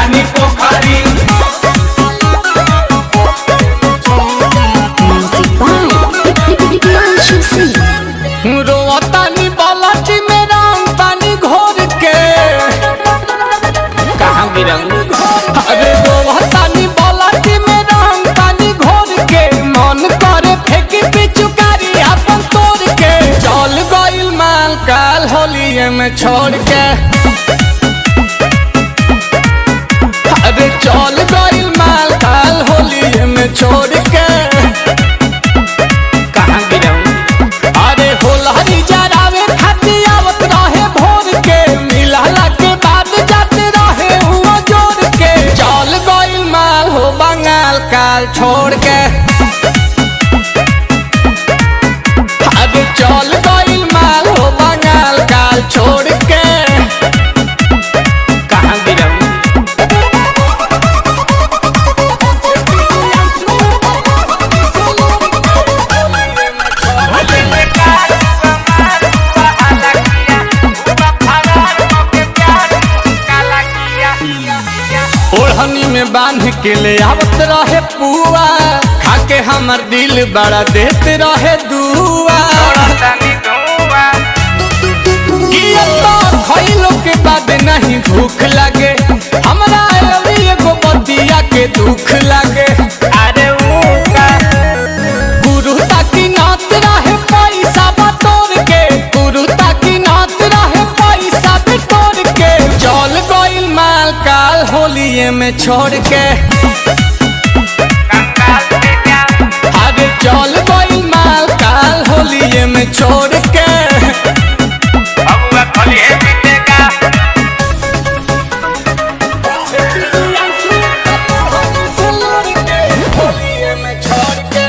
तानी पोखरी। रोतानी बालाटी में राम पानी घोर के कहाँ गिरंग? अरे रोतानी बालाटी में राम पानी घोर के मन करे फेंकी पिचुकारी अपन तोड़ के चल गइल माल काल होलिये में छोड़ के। अरे चल गइल माल काल होलिये में छोड़ के। कहाँ गिरंग? अरे होलहरी जरावे खाती आवत रहे भोर के मिलाला के बाद जाते रहे हुआ जोड़ के चल गइल माल हो बंगाल काल छोड़ के। अरे चल गइल माल हो बंगाल काल छोड़ के। कहाँ गिरंग? ओढ़नी में बांध के ले आवत रहे पुआ खाके हमर दिल बड़ा देते रहे दुआ। खइलो के बाद नहीं भूख लगे हमरा अभी एगो बतिया के दुख लगे। अरे गुरु ताकि नात रहे पैसा बटोर के गुरु ताकि नात रहे पैसा बटोर के चल गइल माल काल होलिये में छोड़ के। अरे चल गइल माल काल होलिये में छोड़ के। होलिये में छोड़ के।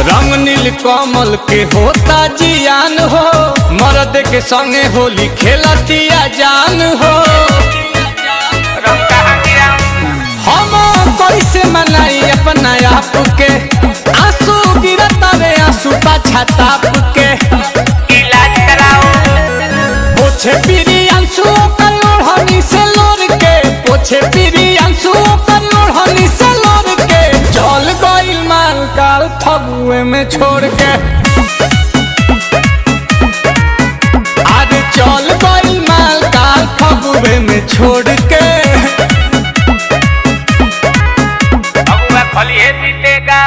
रंग नील कमल के होता जियान हो मर्द के संगे होली खेलतिया जान हो। हम कैसे मनाई अपना आप के आंसू गिरता रे आंसू पाछा ताप के। इलाज कराओ। पोछे पीरी आंसू कर ओढ़नी से लोर के पोछे पीरी आंसू कर ओढ़नी से लोर के चल गइल माल काल फगुए में छोड़ के। अरे चल गइल माल काल फगुए में छोड़ के। अब वह फलिए जीतेगा।